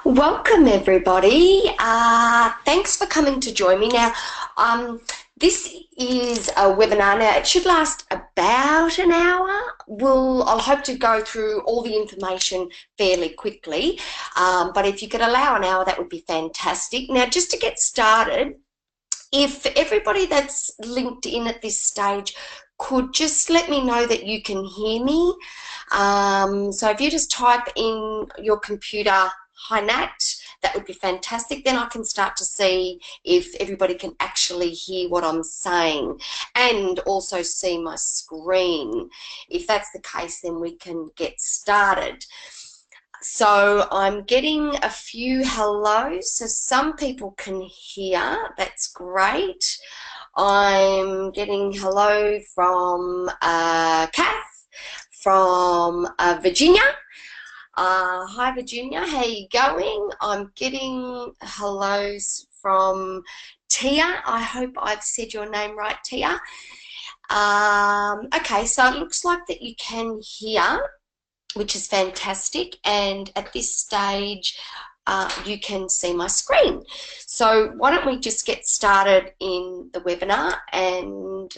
Welcome everybody. Thanks for coming to join me. Now, this is a webinar. Now, it should last about an hour. I'll hope to go through all the information fairly quickly, but if you could allow an hour, that would be fantastic. Now, just to get started, if everybody that's linked in at this stage could just let me know that you can hear me. So if you just type in your computer, "Hi Nat," that would be fantastic. Then I can start to see if everybody can actually hear what I'm saying and also see my screen. If that's the case, then we can get started. So I'm getting a few hellos, so some people can hear. That's great. I'm getting hello from Kath, from Virginia. Hi Virginia, how you going? I'm getting hellos from Tia. I hope I've said your name right, Tia. Okay, so it looks like that you can hear, which is fantastic, and at this stage you can see my screen. So why don't we just get started in the webinar and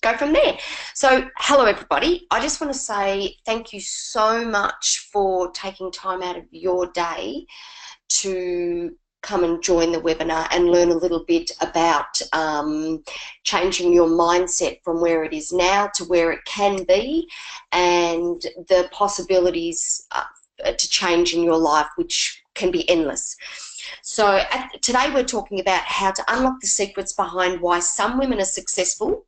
go from there. So hello everybody, I just want to say thank you so much for taking time out of your day to come and join the webinar and learn a little bit about changing your mindset from where it is now to where it can be, and the possibilities to change in your life, which can be endless. So today we're talking about how to unlock the secrets behind why some women are successful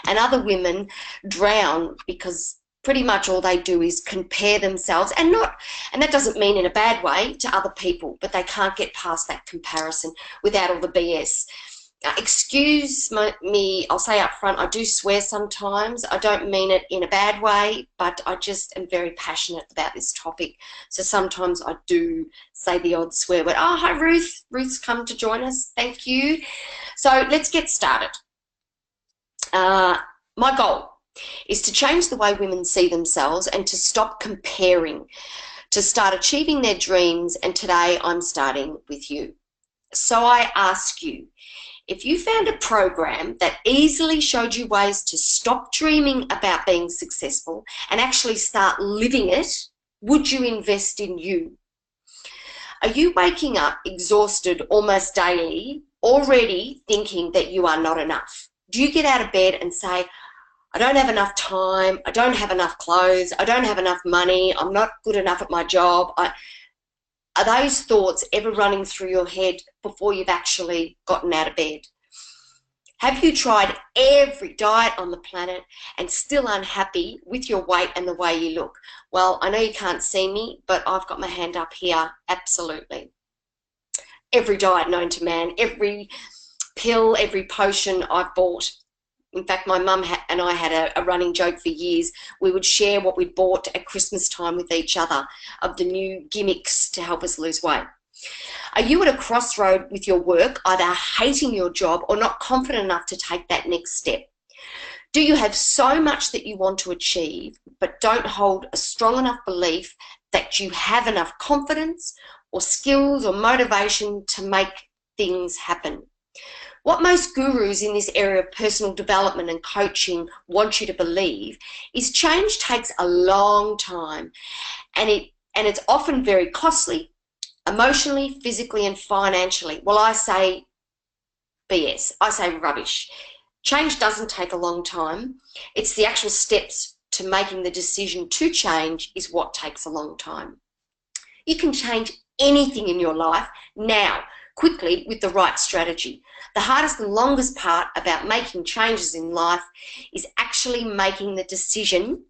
and other women drown because pretty much all they do is compare themselves, and that doesn't mean in a bad way, to other people, but they can't get past that comparison without all the BS. Excuse me, I'll say up front, I do swear sometimes. I don't mean it in a bad way, but I just am very passionate about this topic. So sometimes I do say the odd swear word. Oh, hi Ruth. Ruth's come to join us. Thank you. So let's get started. My goal is to change the way women see themselves and to stop comparing, to start achieving their dreams, and today I'm starting with you. So I ask you, if you found a program that easily showed you ways to stop dreaming about being successful and actually start living it, would you invest in you? Are you waking up exhausted almost daily, already thinking that you are not enough? Do you get out of bed and say, I don't have enough time, I don't have enough clothes, I don't have enough money, I'm not good enough at my job? Are those thoughts ever running through your head before you've actually gotten out of bed? Have you tried every diet on the planet and still unhappy with your weight and the way you look? Well, I know you can't see me, but I've got my hand up here, absolutely. Every diet known to man, every pill, every potion I've bought. In fact, my mum and I had a running joke for years. We would share what we'd bought at Christmas time with each other of the new gimmicks to help us lose weight. Are you at a crossroad with your work, either hating your job or not confident enough to take that next step? Do you have so much that you want to achieve but don't hold a strong enough belief that you have enough confidence or skills or motivation to make things happen? What most gurus in this area of personal development and coaching want you to believe is change takes a long time, and it's often very costly, emotionally, physically and financially. Well, I say BS. I say rubbish. Change doesn't take a long time. It's the actual steps to making the decision to change is what takes a long time. You can change anything in your life now, quickly, with the right strategy. The hardest and longest part about making changes in life is actually making the decision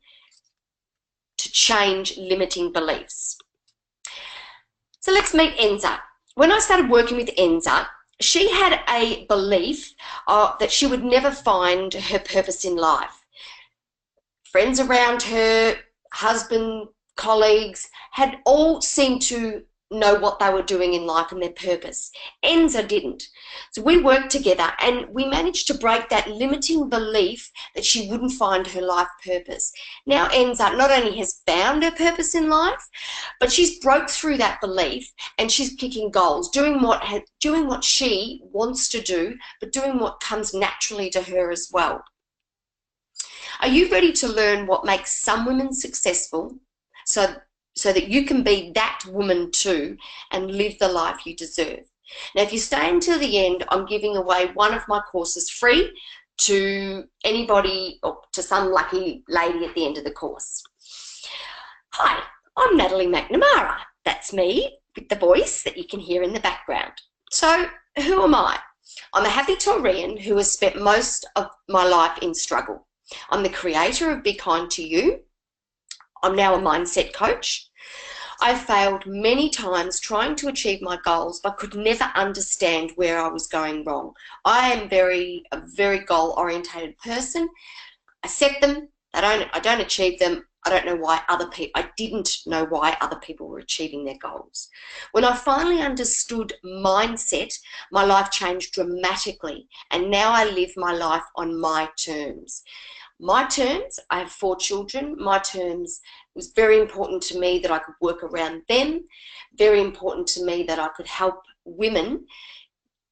to change limiting beliefs. So let's meet Enza. When I started working with Enza, she had a belief that she would never find her purpose in life. Friends around her, husband, colleagues, had all seemed to know what they were doing in life and their purpose. Enza didn't. So we worked together and we managed to break that limiting belief that she wouldn't find her life purpose. Now Enza not only has found her purpose in life, but she's broke through that belief and she's kicking goals, doing what she wants to do, but doing what comes naturally to her as well. Are you ready to learn what makes some women successful so that you can be that woman too and live the life you deserve? Now, if you stay until the end, I'm giving away one of my courses free to anybody or to some lucky lady at the end of the course. Hi, I'm Natalie McNamara. That's me with the voice that you can hear in the background. So who am I? I'm a happy Taurian who has spent most of my life in struggle. I'm the creator of Be Kind to You. I'm now a mindset coach. I've failed many times trying to achieve my goals, but could never understand where I was going wrong. I am a very goal-orientated person. I set them, I don't achieve them. I didn't know why other people were achieving their goals. When I finally understood mindset, my life changed dramatically, and now I live my life on my terms. My terms, I have 4 children. My terms, it was very important to me that I could work around them, very important to me that I could help women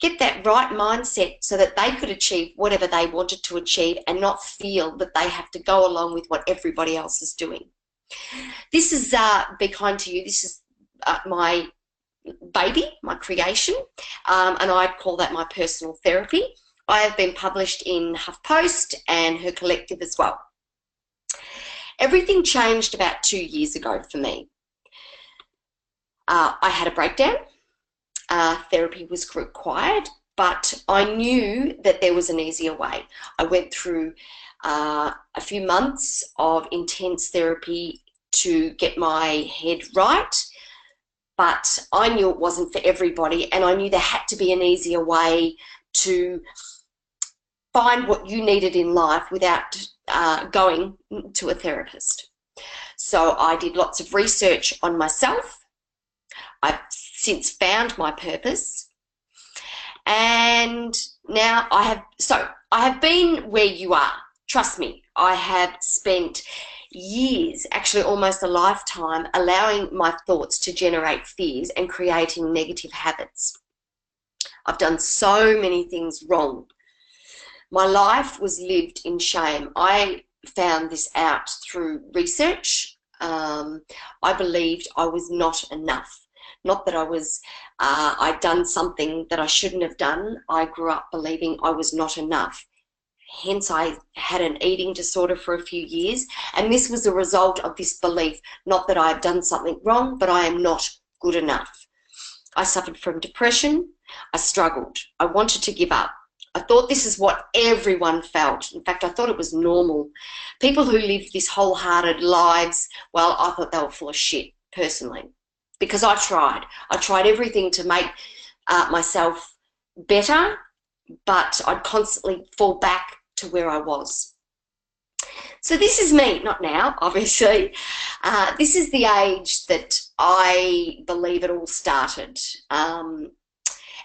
get that right mindset so that they could achieve whatever they wanted to achieve and not feel that they have to go along with what everybody else is doing. This is Be Kind to You. This is my baby, my creation, and I call that my personal therapy. I have been published in HuffPost and Her Collective as well. Everything changed about 2 years ago for me. I had a breakdown. Therapy was required, but I knew that there was an easier way. I went through a few months of intense therapy to get my head right, but I knew it wasn't for everybody, and I knew there had to be an easier way to find what you needed in life without going to a therapist. So I did lots of research on myself. I've since found my purpose, and now I have been where you are. Trust me, I have spent years, actually almost a lifetime, allowing my thoughts to generate fears and creating negative habits. I've done so many things wrong. My life was lived in shame. I found this out through research. I believed I was not enough. Not that I'd done something that I shouldn't have done. I grew up believing I was not enough. Hence, I had an eating disorder for a few years, and this was a result of this belief, not that I have done something wrong, but I am not good enough. I suffered from depression. I struggled. I wanted to give up. I thought this is what everyone felt. In fact, I thought it was normal. People who live this wholehearted lives, well, I thought they were full of shit, personally, because I tried. I tried everything to make myself better, but I'd constantly fall back to where I was. So this is me, not now, obviously. This is the age that I believe it all started.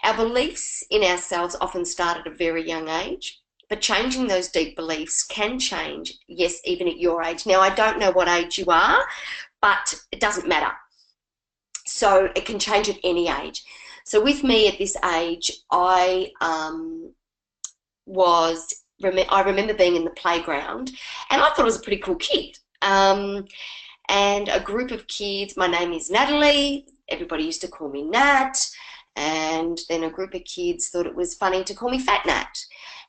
Our beliefs in ourselves often start at a very young age, but changing those deep beliefs can change, yes, even at your age. Now, I don't know what age you are, but it doesn't matter. So it can change at any age. So with me at this age, I remember being in the playground, and I thought I was a pretty cool kid. And a group of kids, my name is Natalie, everybody used to call me Nat, and then a group of kids thought it was funny to call me Fat Nat.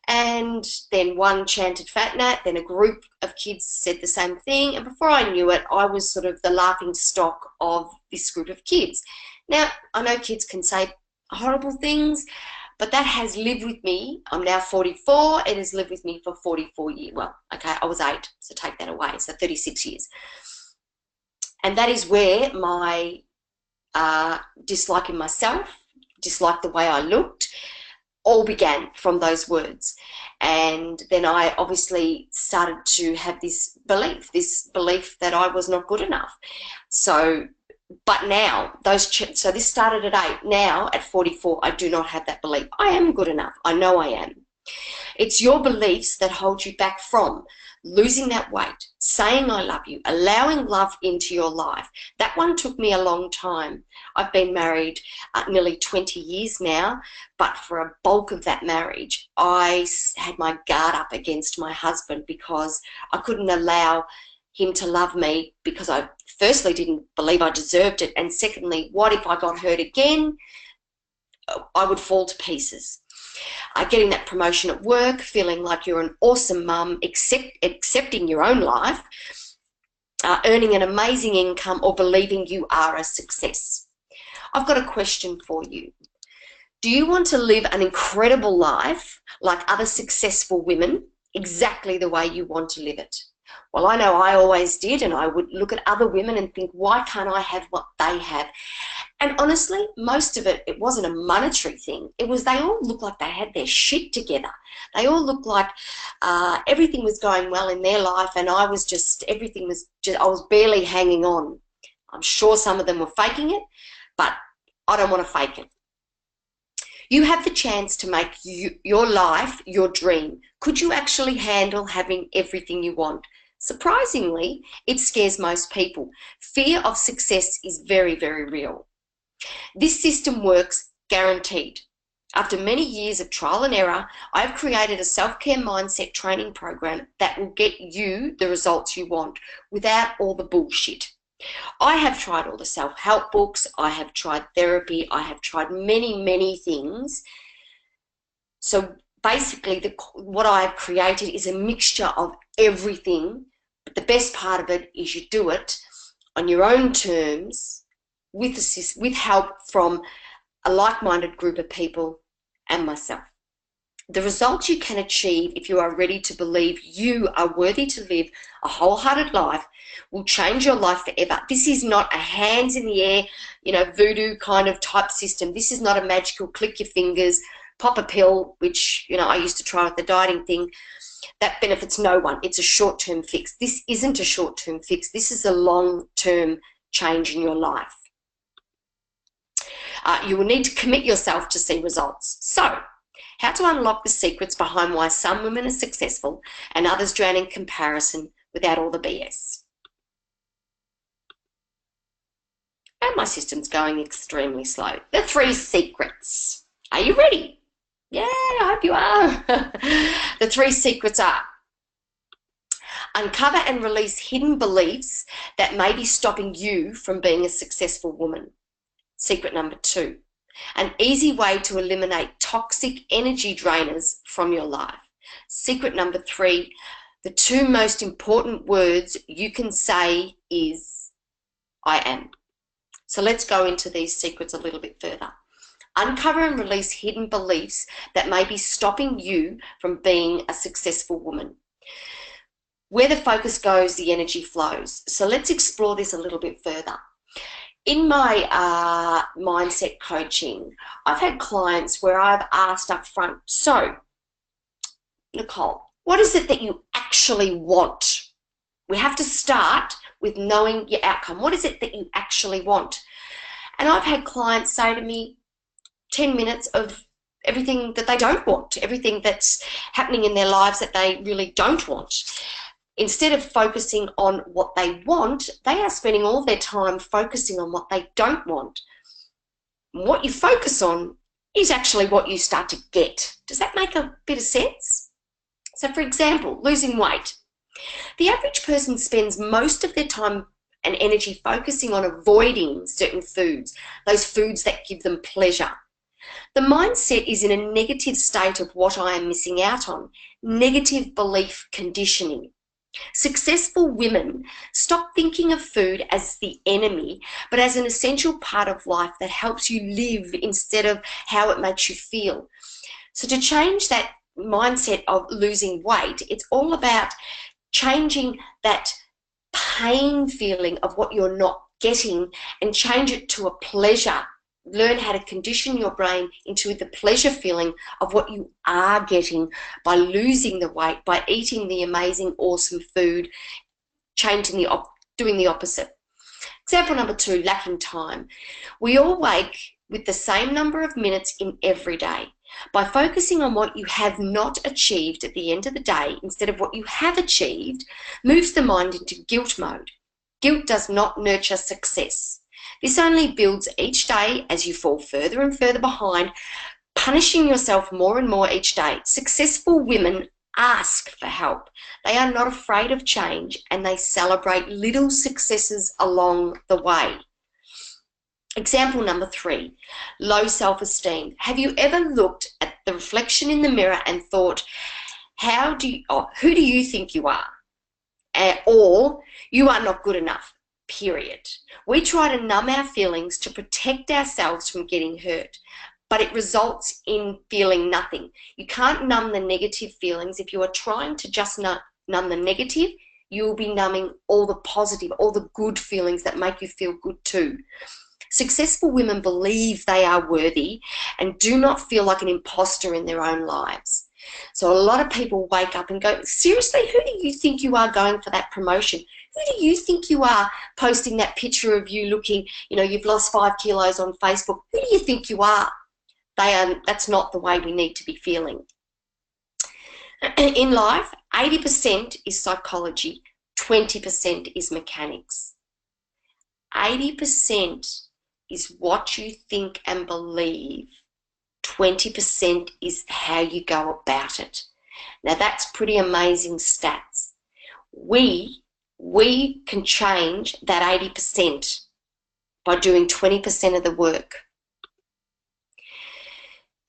And then one chanted Fat Nat, then a group of kids said the same thing, and before I knew it, I was sort of the laughing stock of this group of kids. Now, I know kids can say horrible things, but that has lived with me. I'm now 44. It has lived with me for 44 years. Well, okay, I was 8, so take that away, so 36 years. And that is where my dislike in myself, dislike the way I looked, all began from those words. And then I obviously started to have this belief that I was not good enough. So But now, so this started at 8. Now, at 44, I do not have that belief. I am good enough. I know I am. It's your beliefs that hold you back from losing that weight, saying I love you, allowing love into your life. That one took me a long time. I've been married nearly 20 years now, but for a bulk of that marriage, I had my guard up against my husband because I couldn't allow him to love me, because I firstly didn't believe I deserved it, and secondly, what if I got hurt again? I would fall to pieces. Getting that promotion at work, feeling like you're an awesome mum, accepting your own life, earning an amazing income, or believing you are a success. I've got a question for you. Do you want to live an incredible life like other successful women, exactly the way you want to live it? Well, I know I always did, and I would look at other women and think, why can't I have what they have? And honestly, most of it, it wasn't a monetary thing. It was they all looked like they had their shit together. They all looked like everything was going well in their life, and I was just, I was barely hanging on. I'm sure some of them were faking it, but I don't want to fake it. You have the chance to make your life your dream. Could you actually handle having everything you want? Surprisingly, it scares most people. Fear of success is very, very real. This system works guaranteed. After many years of trial and error, I have created a self-care mindset training program that will get you the results you want without all the bullshit. I have tried all the self-help books, I have tried therapy, I have tried many, many things. So basically, what I have created is a mixture of everything, but the best part of it is you do it on your own terms with help from a like-minded group of people and myself. The results you can achieve if you are ready to believe you are worthy to live a wholehearted life will change your life forever. This is not a hands in the air, voodoo kind of type system. This is not a magical click your fingers, pop a pill, which, I used to try with the dieting thing. That benefits no one. It's a short-term fix. This isn't a short-term fix. This is a long-term change in your life. You will need to commit yourself to see results. So, how to unlock the secrets behind why some women are successful and others drown in comparison without all the BS. And my system's going extremely slow. The 3 secrets. Are you ready? Yeah, I hope you are. The 3 secrets are: uncover and release hidden beliefs that may be stopping you from being a successful woman. Secret number 2. An easy way to eliminate toxic energy drainers from your life. Secret number 3, the 2 most important words you can say is, I am. So let's go into these secrets a little bit further. Uncover and release hidden beliefs that may be stopping you from being a successful woman. Where the focus goes, the energy flows. So let's explore this a little bit further. In my mindset coaching, I've had clients where I've asked up front, so, Nicole, what is it that you actually want? We have to start with knowing your outcome. What is it that you actually want? And I've had clients say to me, 10 minutes of everything that they don't want, everything that's happening in their lives that they really don't want. Instead of focusing on what they want, they are spending all their time focusing on what they don't want. What you focus on is actually what you start to get. Does that make a bit of sense? So for example, losing weight. The average person spends most of their time and energy focusing on avoiding certain foods, those foods that give them pleasure. The mindset is in a negative state of what I am missing out on, negative belief conditioning. Successful women stop thinking of food as the enemy, but as an essential part of life that helps you live instead of how it makes you feel. So to change that mindset of losing weight, it's all about changing that pain feeling of what you're not getting and change it to a pleasure. Learn how to condition your brain into the pleasure feeling of what you are getting by losing the weight, by eating the amazing, awesome food, doing the opposite. Example number 2, lacking time. We all wake with the same number of minutes in every day. By focusing on what you have not achieved at the end of the day instead of what you have achieved, moves the mind into guilt mode. Guilt does not nurture success. This only builds each day as you fall further and further behind, punishing yourself more and more each day. Successful women ask for help. They are not afraid of change, and they celebrate little successes along the way. Example number 3, low self-esteem. Have you ever looked at the reflection in the mirror and thought, who do you think you are? Or you are not good enough, period. We try to numb our feelings to protect ourselves from getting hurt, but it results in feeling nothing. You can't numb the negative feelings. If you are trying to just numb the negative, you will be numbing all the positive, all the good feelings that make you feel good too. Successful women believe they are worthy and do not feel like an imposter in their own lives. So a lot of people wake up and go, seriously, who do you think you are going for that promotion? Who do you think you are posting that picture of you looking, you've lost 5 kilos on Facebook? Who do you think you are? That's not the way we need to be feeling. In life, 80% is psychology, 20% is mechanics. 80% is what you think and believe. 20% is how you go about it. Now that's pretty amazing stats. We can change that 80% by doing 20% of the work.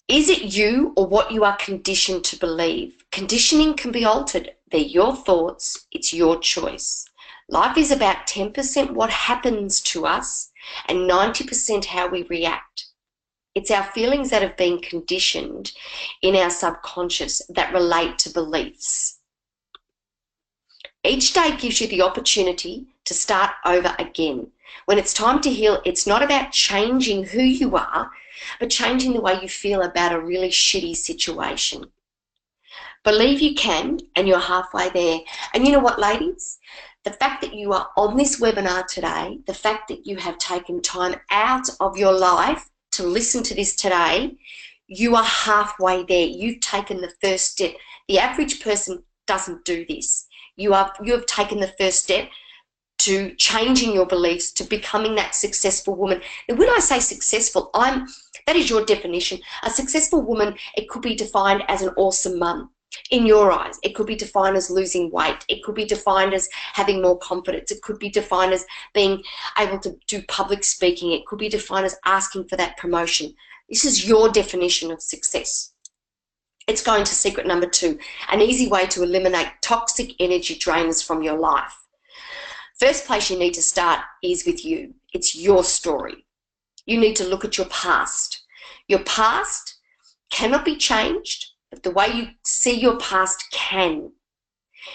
Is it you or what you are conditioned to believe? Conditioning can be altered. They're your thoughts. It's your choice. Life is about 10% what happens to us and 90% how we react. It's our feelings that have been conditioned in our subconscious that relate to beliefs. Each day gives you the opportunity to start over again. When it's time to heal, it's not about changing who you are, but changing the way you feel about a really shitty situation. Believe you can, and you're halfway there. And you know what, ladies? The fact that you are on this webinar today, the fact that you have taken time out of your life to listen to this today, you are halfway there. You've taken the first step. The average person doesn't do this. You have taken the first step to changing your beliefs, to becoming that successful woman. And when I say successful, that is your definition. A successful woman, it could be defined as an awesome mum. In your eyes, it could be defined as losing weight. It could be defined as having more confidence. It could be defined as being able to do public speaking. It could be defined as asking for that promotion. This is your definition of success. It's going to secret number 2, an easy way to eliminate toxic energy drainers from your life. First place you need to start is with you. It's your story. You need to look at your past. Your past cannot be changed, but the way you see your past can.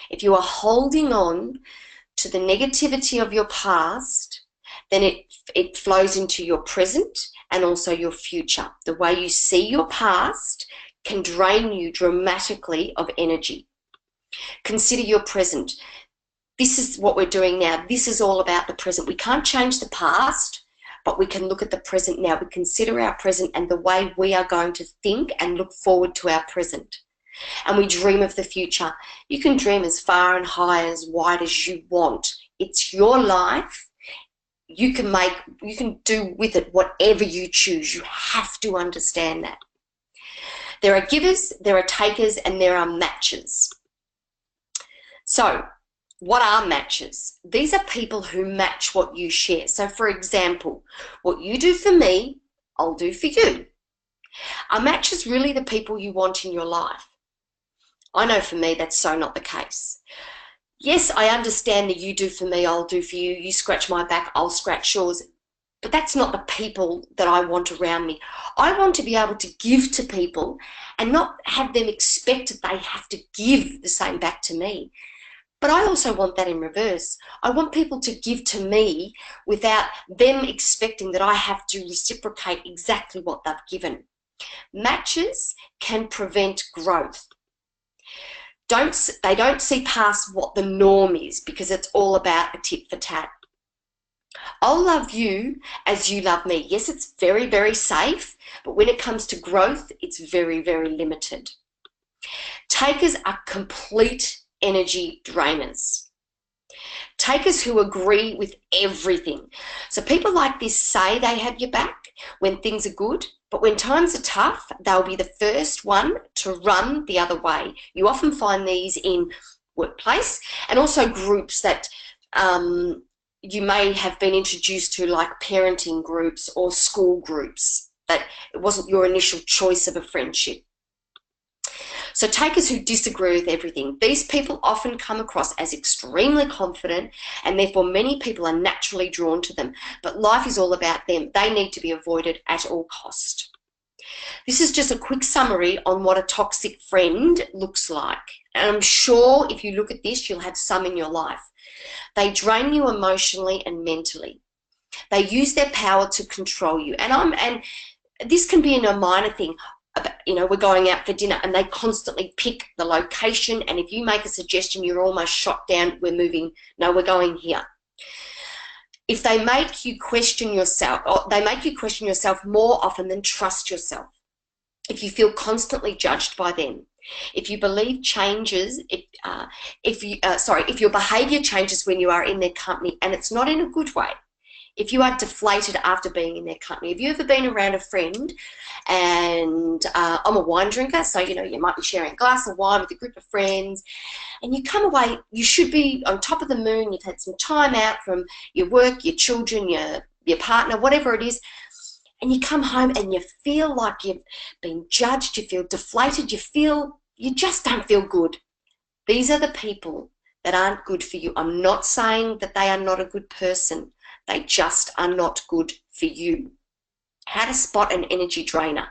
If you are holding on to the negativity of your past, then it flows into your present and also your future. The way you see your past can drain you dramatically of energy. Consider your present. This is what we're doing now. This is all about the present. We can't change the past, but we can look at the present now. We consider our present and the way we are going to think and look forward to our present. And we dream of the future. You can dream as far and high, as wide as you want. It's your life. You can do with it whatever you choose. You have to understand that. There are givers, there are takers, and there are matchers. So, what are matchers? These are people who match what you share. So, for example, what you do for me, I'll do for you. Are matchers really the people you want in your life? I know for me that's so not the case. Yes, I understand that you do for me, I'll do for you. You scratch my back, I'll scratch yours. But that's not the people that I want around me. I want to be able to give to people and not have them expect that they have to give the same back to me. But I also want that in reverse. I want people to give to me without them expecting that I have to reciprocate exactly what they've given. Matches can prevent growth. They don't see past what the norm is because it's all about a tit for tat. I'll love you as you love me. Yes, it's very, very safe, but when it comes to growth, it's very, very limited. Takers are complete energy drainers. Takers who agree with everything. So people like this say they have your back when things are good, but when times are tough, they'll be the first one to run the other way. You often find these in workplace and also groups that you may have been introduced to, like parenting groups or school groups, that it wasn't your initial choice of a friendship. So takers who disagree with everything, these people often come across as extremely confident, and therefore many people are naturally drawn to them. But life is all about them. They need to be avoided at all cost. This is just a quick summary on what a toxic friend looks like. And I'm sure if you look at this, you'll have some in your life. They drain you emotionally and mentally. They use their power to control you. And this can be in a minor thing. You know, we're going out for dinner and they constantly pick the location, and if you make a suggestion, you're almost shot down. We're moving. No, we're going here. If they make you question yourself, or they make you question yourself more often than trust yourself. If you feel constantly judged by them. If you believe changes, if your behaviour changes when you are in their company, and it's not in a good way. If you are deflated after being in their company. Have you ever been around a friend, and I'm a wine drinker, so you know you might be sharing a glass of wine with a group of friends, and you come away, you should be on top of the moon, you've had some time out from your work, your children, your partner, whatever it is, and you come home and you feel like you've been judged, you feel deflated, you just don't feel good. These are the people that aren't good for you. I'm not saying that they are not a good person. They just are not good for you. How to spot an energy drainer.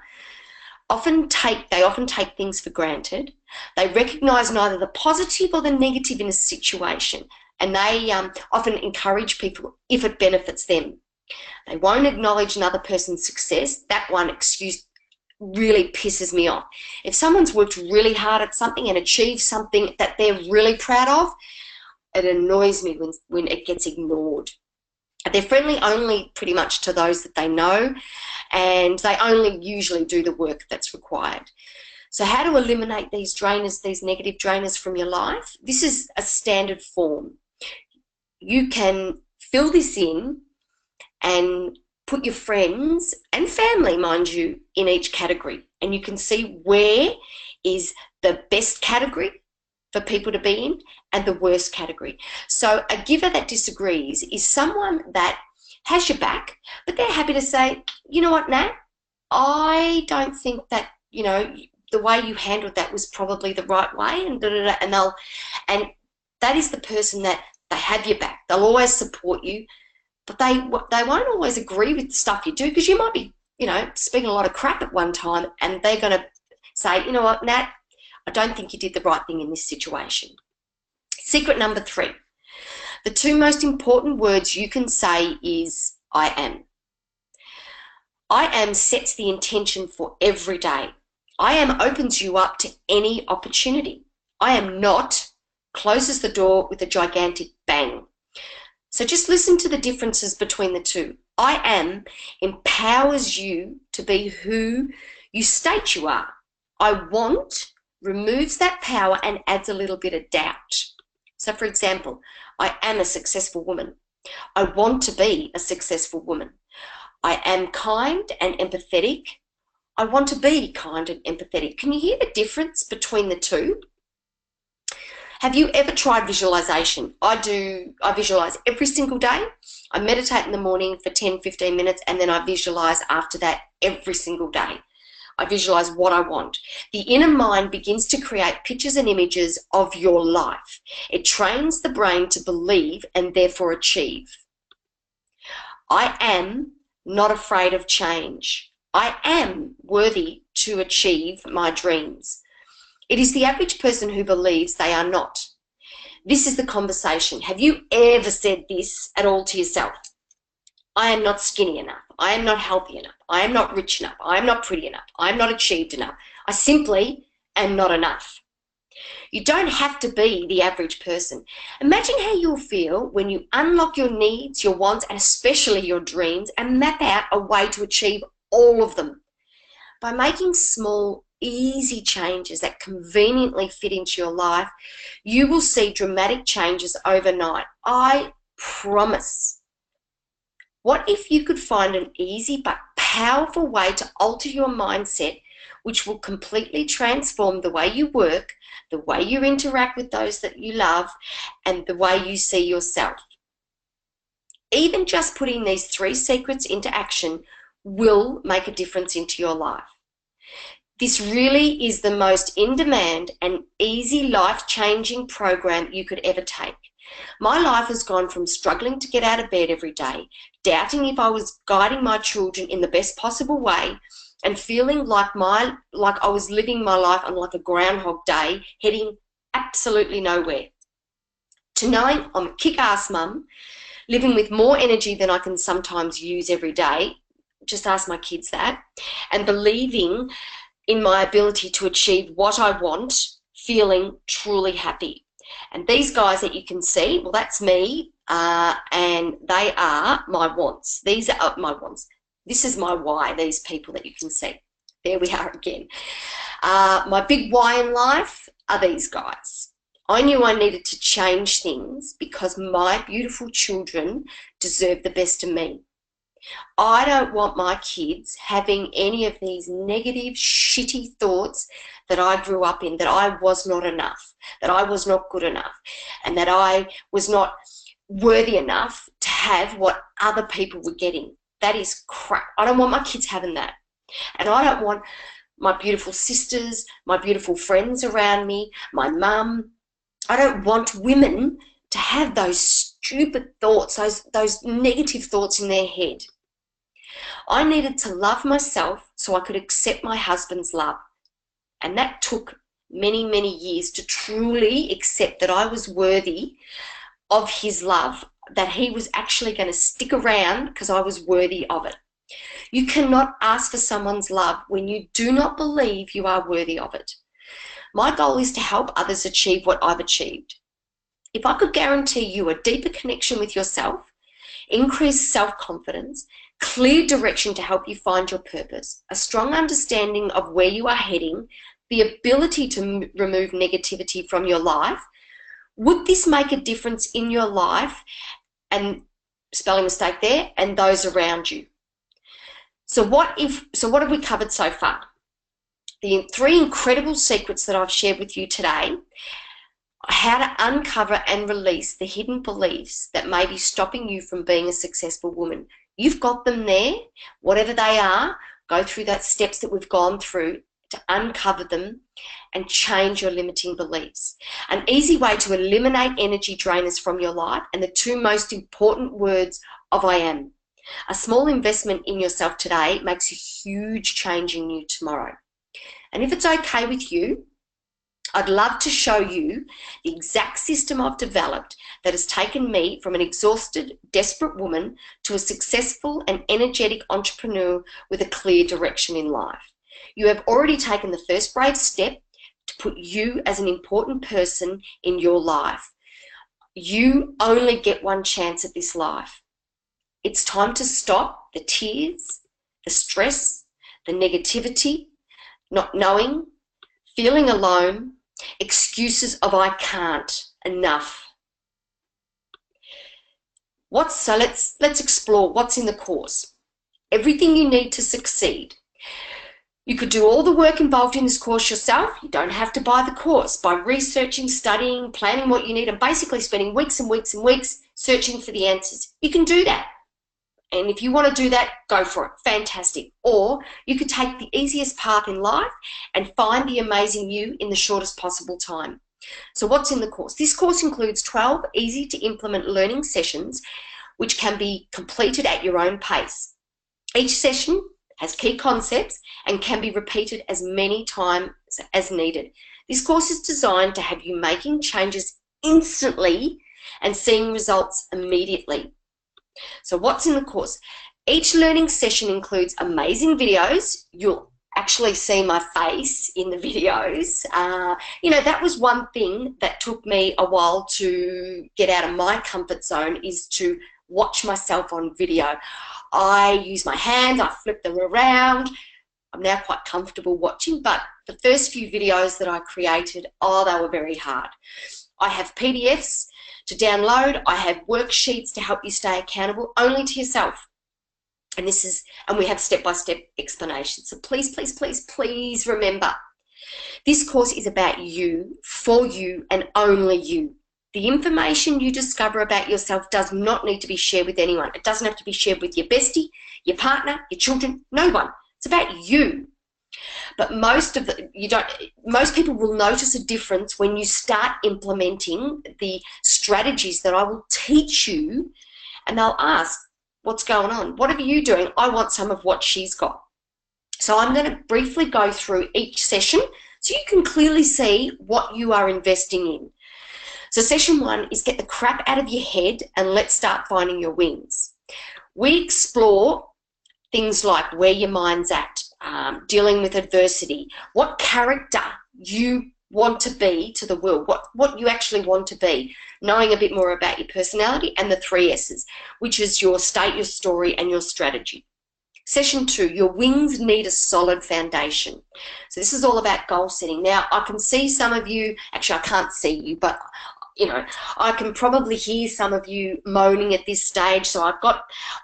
They often take things for granted. They recognise neither the positive or the negative in a situation, and they often encourage people if it benefits them. They won't acknowledge another person's success. That one excuse really pisses me off. If someone's worked really hard at something and achieved something that they're really proud of, it annoys me when it gets ignored. They're friendly only pretty much to those that they know, and they only usually do the work that's required. So how to eliminate these drainers, these negative drainers from your life? This is a standard form. You can fill this in and put your friends and family, mind you, in each category, and you can see where is the best category for people to be in and the worst category. So a giver that disagrees is someone that has your back, but they're happy to say, you know what, Nat, I don't think that, you know, the way you handled that was probably the right way, and and that is the person that they have your back. They'll always support you, but they won't always agree with the stuff you do, because you might be, you know, speaking a lot of crap at one time, and they're going to say, you know what, Nat, I don't think you did the right thing in this situation. Secret number 3. The 2 most important words you can say is I am. I am sets the intention for every day. I am opens you up to any opportunity. I am not closes the door with a gigantic bang. So just listen to the differences between the 2. I am empowers you to be who you state you are. I want removes that power and adds a little bit of doubt. So for example, I am a successful woman. I want to be a successful woman. I am kind and empathetic. I want to be kind and empathetic. Can you hear the difference between the 2? Have you ever tried visualization? I do. I visualize every single day. I meditate in the morning for 10-15 minutes, and then I visualize after that every single day. I visualize what I want. The inner mind begins to create pictures and images of your life. It trains the brain to believe and therefore achieve. I am not afraid of change. I am worthy to achieve my dreams. It is the average person who believes they are not. This is the conversation. Have you ever said this at all to yourself? I am not skinny enough. I am not healthy enough. I am not rich enough. I am not pretty enough. I am not achieved enough. I simply am not enough. You don't have to be the average person. Imagine how you'll feel when you unlock your needs, your wants, and especially your dreams, and map out a way to achieve all of them. By making small, easy changes that conveniently fit into your life, you will see dramatic changes overnight. I promise. What if you could find an easy but powerful way to alter your mindset, which will completely transform the way you work, the way you interact with those that you love, and the way you see yourself? Even just putting these 3 secrets into action will make a difference into your life. This really is the most in-demand and easy life-changing program you could ever take. My life has gone from struggling to get out of bed every day, doubting if I was guiding my children in the best possible way, and feeling like I was living my life on like a Groundhog Day, heading absolutely nowhere, to knowing I'm a kick-ass mum, living with more energy than I can sometimes use every day, just ask my kids that, and believing in my ability to achieve what I want, feeling truly happy. And these guys that you can see, well, that's me, and they are my wants. These are my wants. This is my why, these people that you can see. There we are again. My big why in life are these guys. I knew I needed to change things because my beautiful children deserve the best of me. I don't want my kids having any of these negative, shitty thoughts that I grew up in, that I was not enough, that I was not good enough, and that I was not worthy enough to have what other people were getting. That is crap. I don't want my kids having that. And I don't want my beautiful sisters, my beautiful friends around me, my mum. I don't want women to have those stupid thoughts, those negative thoughts in their head. I needed to love myself so I could accept my husband's love. And that took many, many years to truly accept that I was worthy of his love, that he was actually going to stick around because I was worthy of it. You cannot ask for someone's love when you do not believe you are worthy of it. My goal is to help others achieve what I've achieved. If I could guarantee you a deeper connection with yourself, increased self-confidence, clear direction to help you find your purpose, a strong understanding of where you are heading, the ability to remove negativity from your life, would this make a difference in your life, and spelling mistake there, and those around you? So what have we covered so far? The 3 incredible secrets that I've shared with you today: how to uncover and release the hidden beliefs that may be stopping you from being a successful woman. You've got them there, whatever they are. Go through that steps that we've gone through to uncover them and change your limiting beliefs. An easy way to eliminate energy drainers from your life, and the 2 most important words of I am. A small investment in yourself today makes a huge change in you tomorrow. And if it's okay with you, I'd love to show you the exact system I've developed that has taken me from an exhausted, desperate woman to a successful and energetic entrepreneur with a clear direction in life. You have already taken the first brave step to put you as an important person in your life. You only get one chance at this life. It's time to stop the tears, the stress, the negativity, not knowing, feeling alone, excuses of I can't, enough. So let's explore what's in the course. Everything you need to succeed. You could do all the work involved in this course yourself. You don't have to buy the course. By researching, studying, planning what you need, and basically spending weeks and weeks and weeks searching for the answers. You can do that. And if you want to do that, go for it. Fantastic. Or you could take the easiest path in life and find the amazing you in the shortest possible time. So what's in the course? This course includes 12 easy to implement learning sessions which can be completed at your own pace. Each session has key concepts and can be repeated as many times as needed. This course is designed to have you making changes instantly and seeing results immediately. So what's in the course? Each learning session includes amazing videos. You'll actually see my face in the videos. You know, that was one thing that took me a while to get out of my comfort zone, is to watch myself on video. I use my hands, I flip them around. I'm now quite comfortable watching, but the first few videos that I created, oh, they were very hard. I have PDFs to download. I have worksheets to help you stay accountable only to yourself. And we have step-by-step explanations. So please, please, please, please remember, this course is about you, for you, and only you. The information you discover about yourself does not need to be shared with anyone. It doesn't have to be shared with your bestie, your partner, your children, no one. It's about you. But most people will notice a difference when you start implementing the strategies that I will teach you, and they'll ask, what's going on? What are you doing? I want some of what she's got. So I'm going to briefly go through each session so you can clearly see what you are investing in. So session 1 is get the crap out of your head and let's start finding your wings. We explore things like where your mind's at, dealing with adversity, what character you want to be to the world, what you actually want to be, knowing a bit more about your personality, and the 3 S's, which is your state, your story, and your strategy. Session 2, your wings need a solid foundation. So this is all about goal setting. Now, I can see some of you, actually I can't see you, but you know, I can probably hear some of you moaning at this stage. So I'm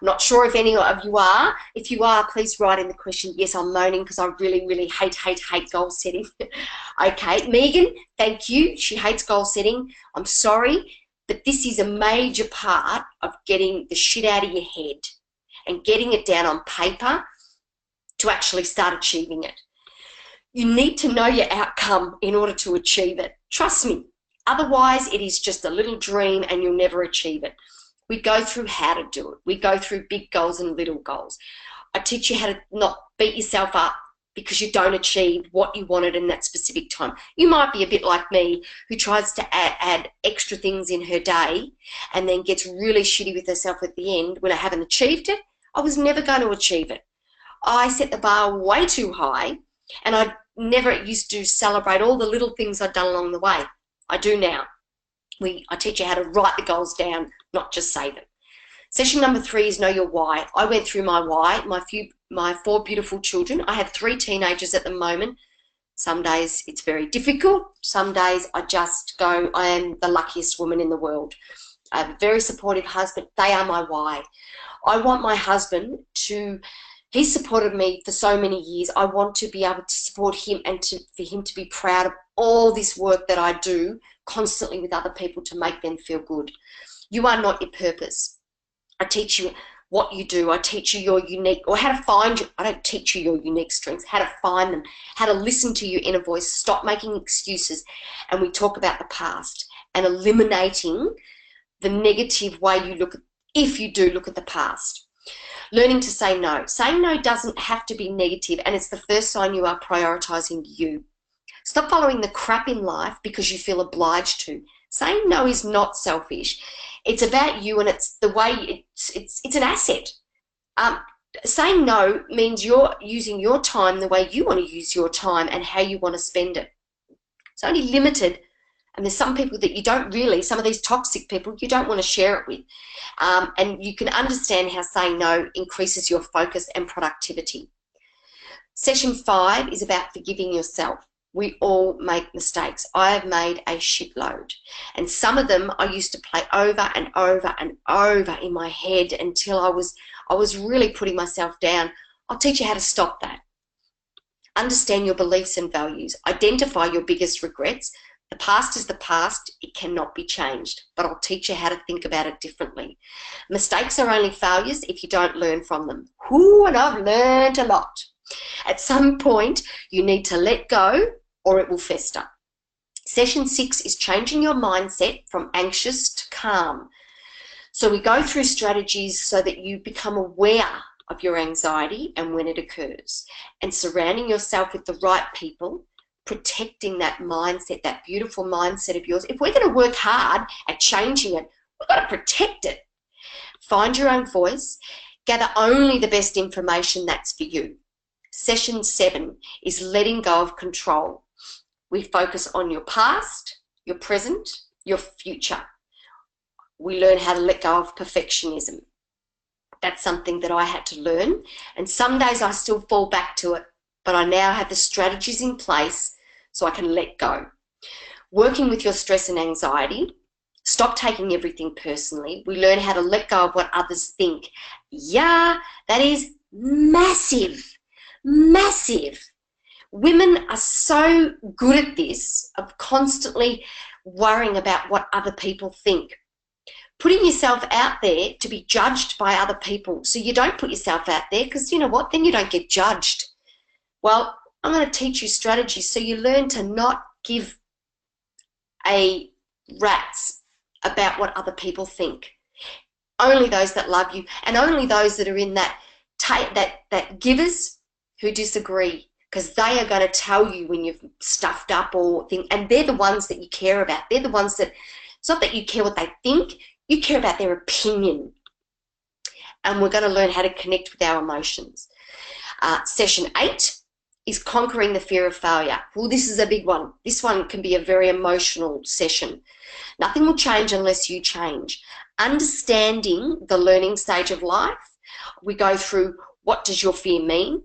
not sure if any of you are. If you are, please write in the question, yes, I'm moaning because I really, really hate goal setting. Okay, Megan, thank you. She hates goal setting. I'm sorry, but this is a major part of getting the shit out of your head and getting it down on paper to actually start achieving it. You need to know your outcome in order to achieve it. Trust me. Otherwise, it is just a little dream and you'll never achieve it. We go through how to do it. We go through big goals and little goals. I teach you how to not beat yourself up because you don't achieve what you wanted in that specific time. You might be a bit like me, who tries to add extra things in her day and then gets really shitty with herself at the end when I haven't achieved it. I was never going to achieve it. I set the bar way too high, and I never used to celebrate all the little things I'd done along the way. I do now. I teach you how to write the goals down, not just say them. Session number 3 is know your why. I went through my why, my 4 beautiful children. I have 3 teenagers at the moment. Some days it's very difficult. Some days I just go, I am the luckiest woman in the world. I have a very supportive husband. They are my why. I want my husband he's supported me for so many years. I want to be able to support him and for him to be proud of all this work that I do constantly with other people to make them feel good. You are not your purpose. I teach you what you do. I teach you your unique, or how to find you. I don't teach you your unique strengths, how to find them, how to listen to your inner voice, stop making excuses. And we talk about the past and eliminating the negative way you look at, if you do look at the past. Learning to say no. Saying no doesn't have to be negative, and it's the first sign you are prioritizing you. Stop following the crap in life because you feel obliged to. Saying no is not selfish. It's about you, and it's the way it's an asset. Saying no means you're using your time the way you want to use your time and how you want to spend it. It's only limited. And there's some people that you don't really, some of these toxic people, you don't want to share it with. And you can understand how saying no increases your focus and productivity. Session 5 is about forgiving yourself. We all make mistakes. I have made a shitload. And some of them I used to play over and over and over in my head until I was really putting myself down. I'll teach you how to stop that. Understand your beliefs and values. Identify your biggest regrets. The past is the past. It cannot be changed, but I'll teach you how to think about it differently. Mistakes are only failures if you don't learn from them. And I've learned a lot. At some point, you need to let go or it will fester. Session 6 is changing your mindset from anxious to calm. So we go through strategies so that you become aware of your anxiety and when it occurs, and surrounding yourself with the right people, protecting that mindset, that beautiful mindset of yours. If we're going to work hard at changing it, we've got to protect it. Find your own voice. Gather only the best information that's for you. Session 7 is letting go of control. We focus on your past, your present, your future. We learn how to let go of perfectionism. That's something that I had to learn, and some days I still fall back to it, but I now have the strategies in place so I can let go. Working with your stress and anxiety, stop taking everything personally. We learn how to let go of what others think. Yeah, that is massive, massive. Women are so good at this, of constantly worrying about what other people think. Putting yourself out there to be judged by other people. So you don't put yourself out there, because you know what? Then you don't get judged. Well, I'm going to teach you strategies so you learn to not give a rat's about what other people think. Only those that love you, and only those that are in that givers who disagree, because they are going to tell you when you've stuffed up or thing, and they're the ones that you care about. They're the ones that, it's not that you care what they think, you care about their opinion. And we're going to learn how to connect with our emotions. Session 8 is conquering the fear of failure. Well, this is a big one. This one can be a very emotional session. Nothing will change unless you change. Understanding the learning stage of life. We go through, what does your fear mean?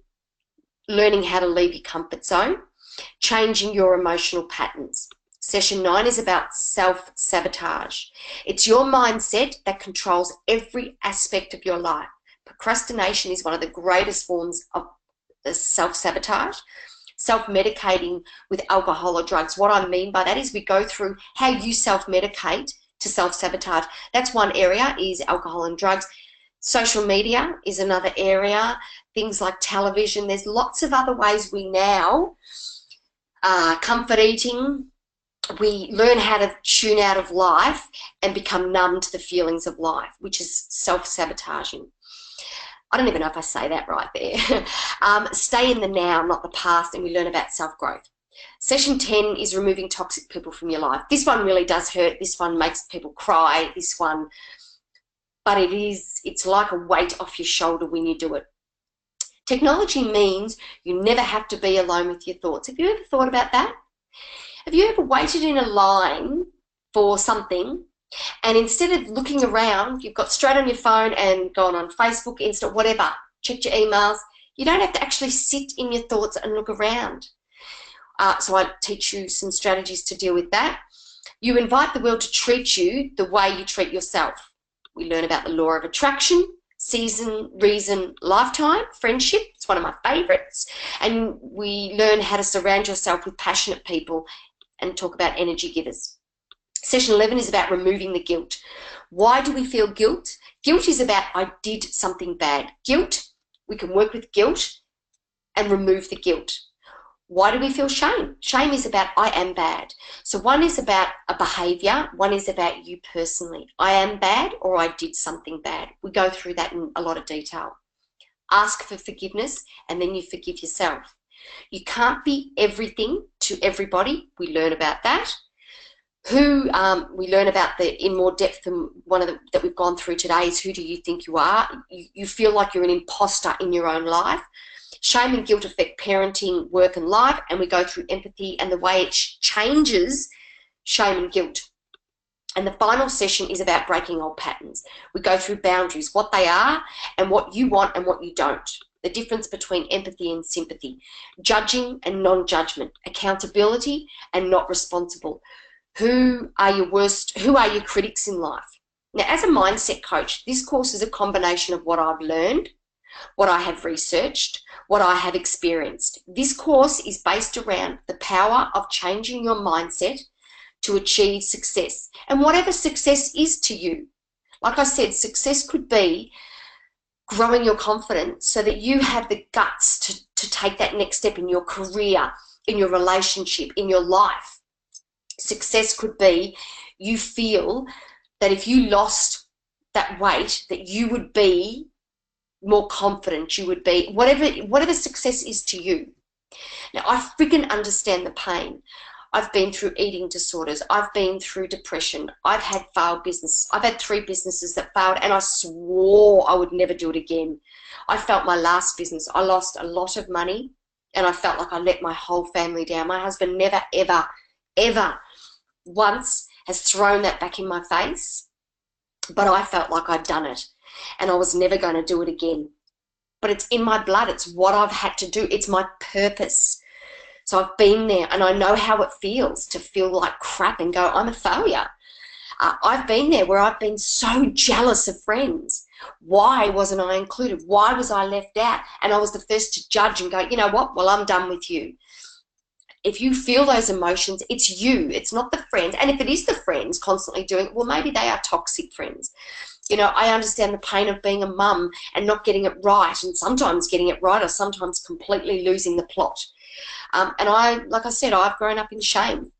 Learning how to leave your comfort zone. Changing your emotional patterns. Session 9 is about self-sabotage. It's your mindset that controls every aspect of your life. Procrastination is one of the greatest forms of self-sabotage. Self-medicating with alcohol or drugs. What I mean by that is we go through how you self-medicate to self-sabotage. That's one area, is alcohol and drugs. Social media is another area. Things like television. There's lots of other ways we now, comfort eating, we learn how to tune out of life and become numb to the feelings of life, which is self-sabotaging. I don't even know if I say that right there. Stay in the now, not the past, and we learn about self-growth. Session 10 is removing toxic people from your life. This one really does hurt. This one makes people cry. This one, but it's like a weight off your shoulder when you do it. Technology means you never have to be alone with your thoughts. Have you ever thought about that? Have you ever waited in a line for something, and instead of looking around, you've got straight on your phone and gone on Facebook, Insta, whatever, checked your emails? You don't have to actually sit in your thoughts and look around. So I teach you some strategies to deal with that. You invite the world to treat you the way you treat yourself. We learn about the law of attraction, season, reason, lifetime, friendship. It's one of my favourites. And we learn how to surround yourself with passionate people and talk about energy givers. Session 11 is about removing the guilt. Why do we feel guilt? Guilt is about, I did something bad. Guilt, we can work with guilt and remove the guilt. Why do we feel shame? Shame is about, I am bad. So one is about a behaviour, one is about you personally. I am bad, or I did something bad. We go through that in a lot of detail. Ask for forgiveness, and then you forgive yourself. You can't be everything to everybody. We learn about that. We learn about in more depth than one of that we've gone through today is, who do you think you are? You feel like you're an imposter in your own life. Shame and guilt affect parenting, work and life, and we go through empathy and the way it changes shame and guilt. And the final session is about breaking old patterns. We go through boundaries, what they are and what you want and what you don't. The difference between empathy and sympathy, judging and non-judgment, accountability and not responsible. Who are your critics in life? Now, as a mindset coach, this course is a combination of what I've learned, what I have researched, what I have experienced. This course is based around the power of changing your mindset to achieve success. And whatever success is to you, like I said, success could be growing your confidence so that you have the guts to take that next step in your career, in your relationship, in your life. Success could be you feel that if you lost that weight, that you would be more confident, you would be, whatever success is to you. Now, I freaking understand the pain. I've been through eating disorders. I've been through depression. I've had failed business. I've had 3 businesses that failed, and I swore I would never do it again. I felt my last business, I lost a lot of money, and I felt like I let my whole family down. My husband never, ever, ever once has thrown that back in my face, but I felt like I'd done it, and I was never going to do it again. But it's in my blood. It's what I've had to do. It's my purpose. So I've been there, and I know how it feels to feel like crap and go, I'm a failure. I've been there where I've been so jealous of friends. Why wasn't I included? Why was I left out? And I was the first to judge and go, you know what? Well, I'm done with you. If you feel those emotions, it's you. It's not the friends. And if it is the friends constantly doing it, well, maybe they are toxic friends. You know, I understand the pain of being a mum and not getting it right, and sometimes getting it right or sometimes completely losing the plot. And like I said, I've grown up in shame.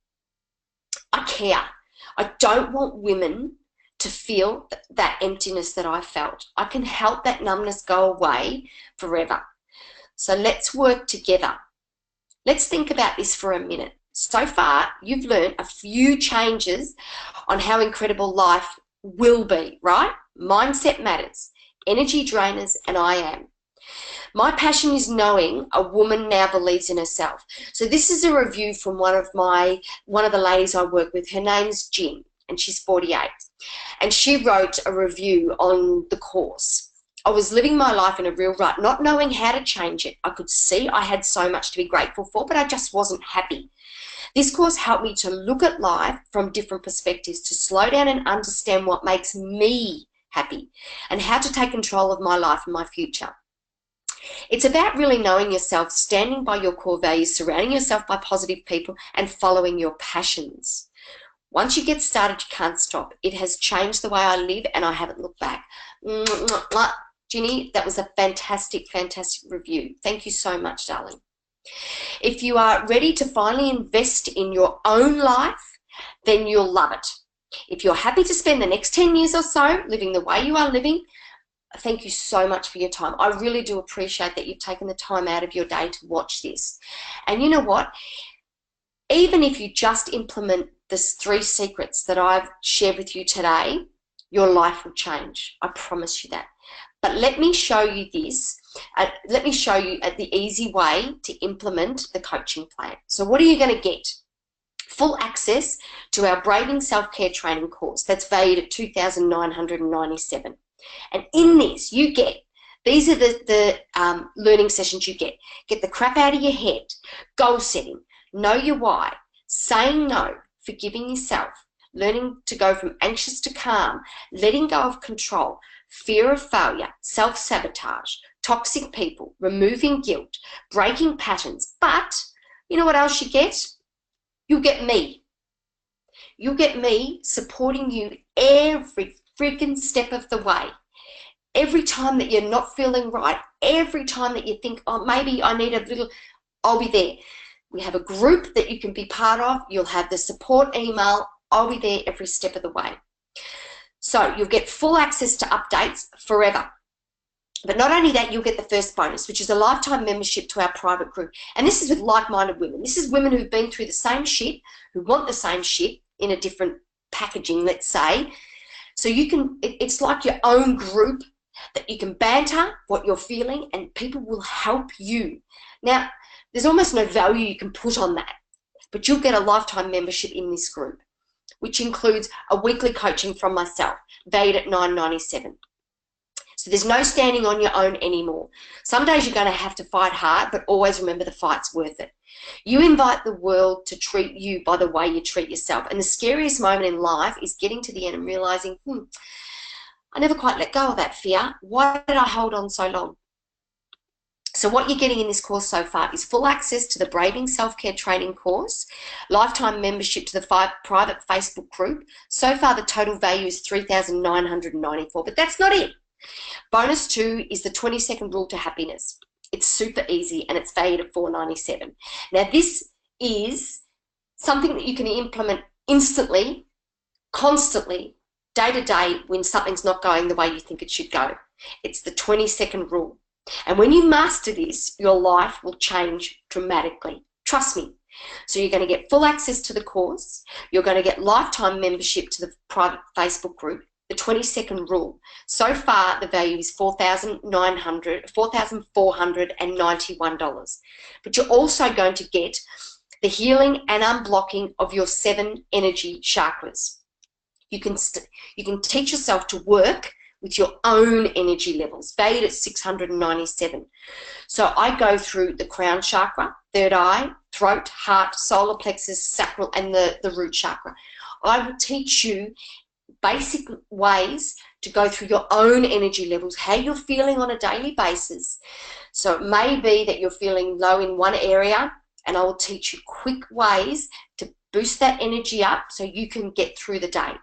I care. I don't want women to feel that emptiness that I felt. I can help that numbness go away forever. So let's work together. Let's think about this for a minute. So far, you've learned a few changes on how incredible life will be, right? Mindset matters, energy drainers, and I am. My passion is knowing a woman now believes in herself. So this is a review from one of the ladies I work with. Her name's Jim, and she's 48. And she wrote a review on the course. I was living my life in a real rut, not knowing how to change it. I could see I had so much to be grateful for, but I just wasn't happy. This course helped me to look at life from different perspectives, to slow down and understand what makes me happy and how to take control of my life and my future. It's about really knowing yourself, standing by your core values, surrounding yourself by positive people, and following your passions. Once you get started, you can't stop. It has changed the way I live, and I haven't looked back. Ginny, that was a fantastic, fantastic review. Thank you so much, darling. If you are ready to finally invest in your own life, then you'll love it. If you're happy to spend the next 10 years or so living the way you are living, thank you so much for your time. I really do appreciate that you've taken the time out of your day to watch this. And you know what? Even if you just implement the 3 secrets that I've shared with you today, your life will change. I promise you that. But let me show you this. Let me show you the easy way to implement the coaching plan. So what are you going to get? Full access to our Braving Self-Care training course that's valued at $2,997. And in this, you get, these are the learning sessions you get. Get the crap out of your head, goal setting, know your why, saying no, forgiving yourself, learning to go from anxious to calm, letting go of control, fear of failure, self-sabotage, toxic people, removing guilt, breaking patterns. But you know what else you get? You'll get me. You'll get me supporting you every freaking step of the way. Every time that you're not feeling right, every time that you think, oh, maybe I need a little, I'll be there. We have a group that you can be part of. You'll have the support email. I'll be there every step of the way. So you'll get full access to updates forever. But not only that, you'll get the first bonus, which is a lifetime membership to our private group. And this is with like-minded women. This is women who've been through the same shit, who want the same shit in a different packaging, let's say. So you can, it's like your own group that you can banter what you're feeling, and people will help you. Now, there's almost no value you can put on that, but you'll get a lifetime membership in this group, which includes a weekly coaching from myself, valued at $997. So there's no standing on your own anymore. Some days you're going to have to fight hard, but always remember the fight's worth it. You invite the world to treat you by the way you treat yourself. And the scariest moment in life is getting to the end and realizing, I never quite let go of that fear. Why did I hold on so long? So what you're getting in this course so far is full access to the Braving Self-Care training course, lifetime membership to the private Facebook group. So far the total value is $3,994, but that's not it. Bonus 2 is the 20-second rule to happiness. It's super easy and it's valued at $497. Now this is something that you can implement instantly, constantly, day to day when something's not going the way you think it should go. It's the 20-second rule. And when you master this, your life will change dramatically. Trust me, So you're going to get full access to the course. You're going to get lifetime membership to the private Facebook group, the 20-second rule. So far, the value is $4,491. But you're also going to get the healing and unblocking of your 7 energy chakras. You can teach yourself to work with your own energy levels, valued at 697. So I go through the crown chakra, third eye, throat, heart, solar plexus, sacral, and the root chakra. I will teach you basic ways to go through your own energy levels, how you're feeling on a daily basis. So it may be that you're feeling low in one area, and I will teach you quick ways to boost that energy up so you can get through the day.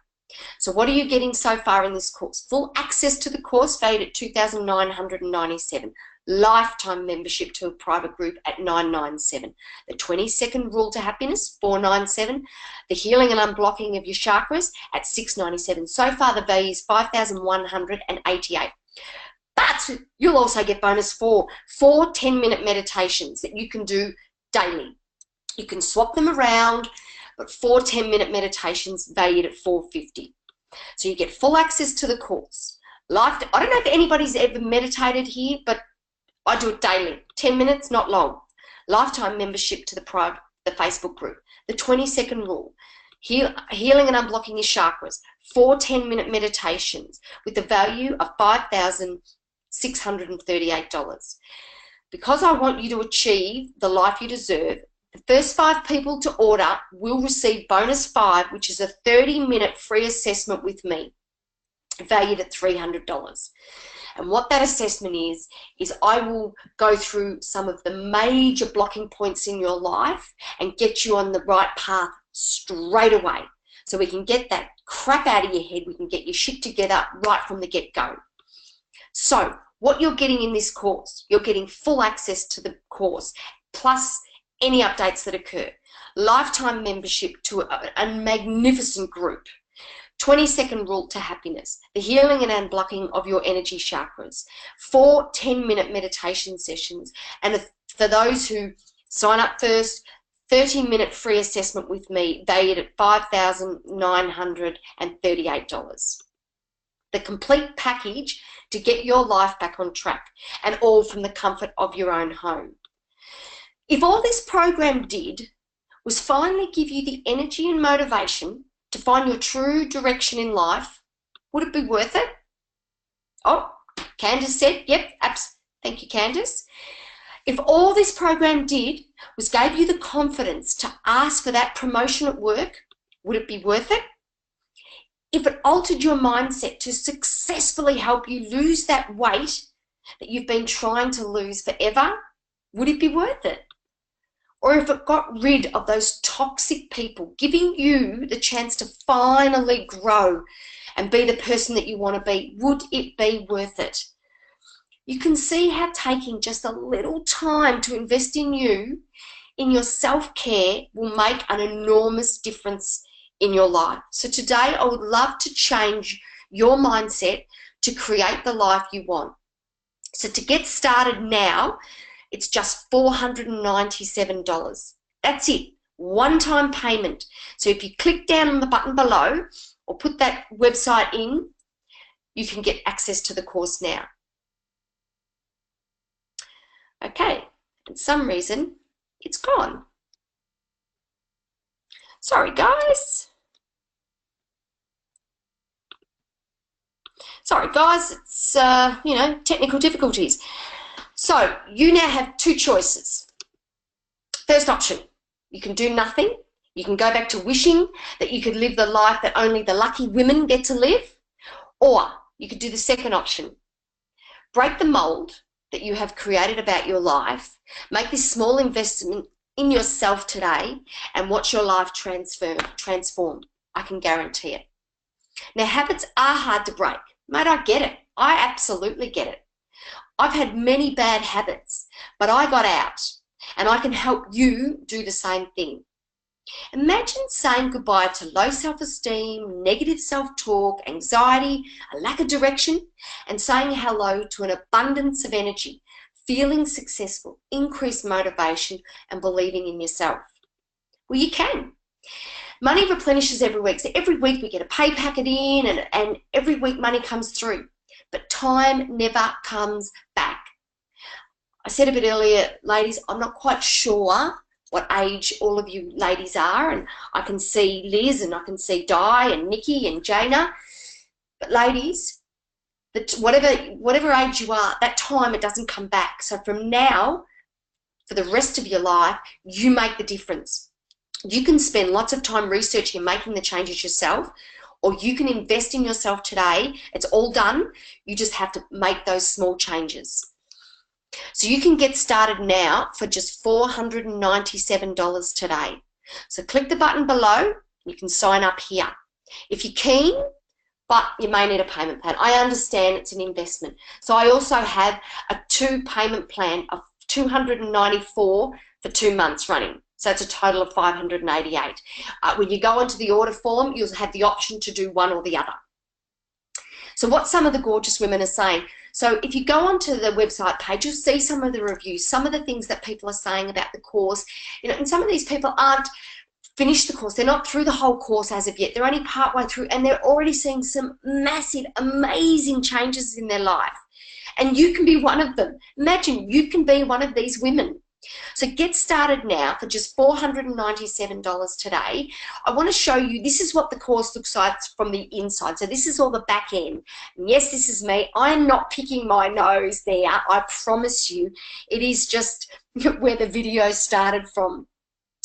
So what are you getting so far in this course? Full access to the course, valued at $2,997. Lifetime membership to a private group at $997. The 20-second rule to happiness, $497. The healing and unblocking of your chakras at $697. So far, the value is $5,188. But you'll also get bonus 4 10-minute meditations that you can do daily. You can swap them around, but 4 10-minute meditations valued at $450. So you get full access to the course. I don't know if anybody's ever meditated here, but I do it daily. 10 minutes, not long. Lifetime membership to the Facebook group. The 20-second rule. Healing and unblocking your chakras. 4 10-minute meditations with the value of $5,638. Because I want you to achieve the life you deserve, the first 5 people to order will receive bonus 5, which is a 30-minute free assessment with me, valued at $300. And what that assessment is I will go through some of the major blocking points in your life and get you on the right path straight away. So we can get that crap out of your head, we can get your shit together right from the get-go. So what you're getting in this course, you're getting full access to the course, plus any updates that occur. Lifetime membership to a magnificent group. 20-second rule to happiness. The healing and unblocking of your energy chakras. 4 10-minute meditation sessions. And for those who sign up first, 30-minute free assessment with me, valued at $5,938. The complete package to get your life back on track, and all from the comfort of your own home. If all this program did was finally give you the energy and motivation to find your true direction in life, would it be worth it? Oh, Candace said, yep, thank you, Candace. If all this program did was gave you the confidence to ask for that promotion at work, would it be worth it? If it altered your mindset to successfully help you lose that weight that you've been trying to lose forever, would it be worth it? Or if it got rid of those toxic people, giving you the chance to finally grow and be the person that you want to be, would it be worth it? You can see how taking just a little time to invest in you, in your self-care, will make an enormous difference in your life. So today I would love to change your mindset to create the life you want. So to get started now, it's just $497. That's it, one-time payment. So if you click down on the button below or put that website in, you can get access to the course now. Okay, for some reason, it's gone. Sorry, guys. It's, technical difficulties. So you now have 2 choices. First option, you can do nothing. You can go back to wishing that you could live the life that only the lucky women get to live. Or you could do the second option. Break the mold that you have created about your life. Make this small investment in yourself today and watch your life transform. I can guarantee it. Now, habits are hard to break. Mate, I get it. I absolutely get it. I've had many bad habits, but I got out, and I can help you do the same thing. Imagine saying goodbye to low self-esteem, negative self-talk, anxiety, a lack of direction, and saying hello to an abundance of energy, feeling successful, increased motivation, and believing in yourself. Well, you can. Money replenishes every week. So every week we get a pay packet in, and every week money comes through. But time never comes back. I said a bit earlier, ladies, I'm not quite sure what age all of you ladies are, and I can see Liz and I can see Di and Nikki and Jana. But ladies, whatever age you are, that time, it doesn't come back. So from now, for the rest of your life, you make the difference. You can spend lots of time researching and making the changes yourself, or you can invest in yourself today. It's all done. You just have to make those small changes. So you can get started now for just $497 today. So click the button below. You can sign up here. If you're keen, but you may need a payment plan. I understand it's an investment. So I also have a 2 payment plan of $294 for 2 months running. So it's a total of $588. When you go onto the order form, you'll have the option to do one or the other. So what some of the gorgeous women are saying. So if you go onto the website page, you'll see some of the reviews, some of the things that people are saying about the course. You know, and some of these people aren't finished the course. They're not through the whole course as of yet. They're only partway through, and they're already seeing some massive, amazing changes in their life. And you can be one of them. Imagine you can be one of these women. So get started now for just $497 today. I want to show you, this is what the course looks like from the inside. So this is all the back end. And yes, this is me. I'm not picking my nose there. I promise you. It is just where the video started from.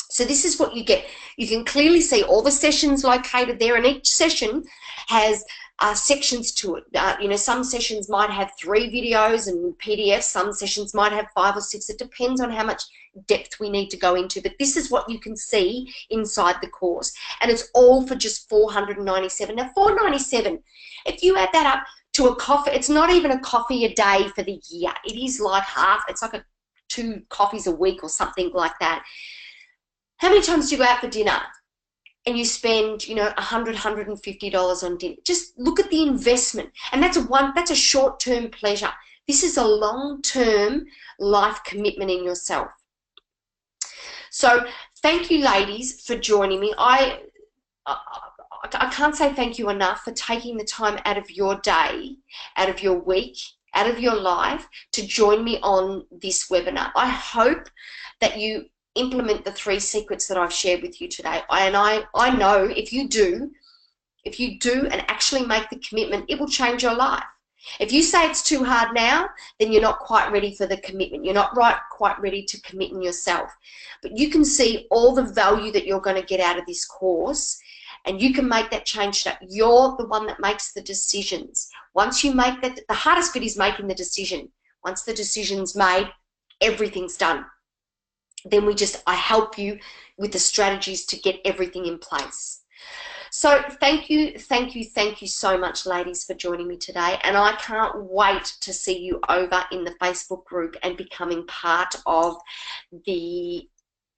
So this is what you get. You can clearly see all the sessions located there, and each session has sections to it. You know, some sessions might have 3 videos and PDFs. Some sessions might have 5 or 6. It depends on how much depth we need to go into. But this is what you can see inside the course, and it's all for just $497. Now, $497. If you add that up to a coffee, it's not even a coffee a day for the year. It is like half. It's like 2 coffees a week or something like that. How many times do you go out for dinner and you spend, you know, $100, $150 on dinner? Just look at the investment. And that's a short-term pleasure. This is a long-term life commitment in yourself. So thank you, ladies, for joining me. I can't say thank you enough for taking the time out of your day, out of your week, out of your life to join me on this webinar. I hope that you implement the 3 secrets that I've shared with you today. I know if you do and actually make the commitment, it will change your life. If you say it's too hard now, then you're not quite ready for the commitment. You're not quite ready to commit in yourself. But you can see all the value that you're going to get out of this course, and you can make that change. That you're the one that makes the decisions. Once you make that, the hardest bit is making the decision. Once the decision's made, everything's done. Then I help you with the strategies to get everything in place. So thank you so much, ladies, for joining me today. And I can't wait to see you over in the Facebook group and becoming part of the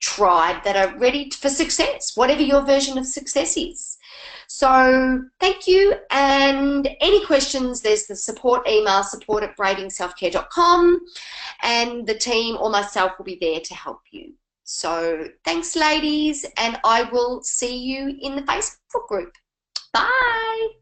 tribe that are ready for success, whatever your version of success is. So thank you, and any questions, there's the support email, support@bravingselfcare.com, and the team or myself will be there to help you. So thanks, ladies, and I will see you in the Facebook group. Bye.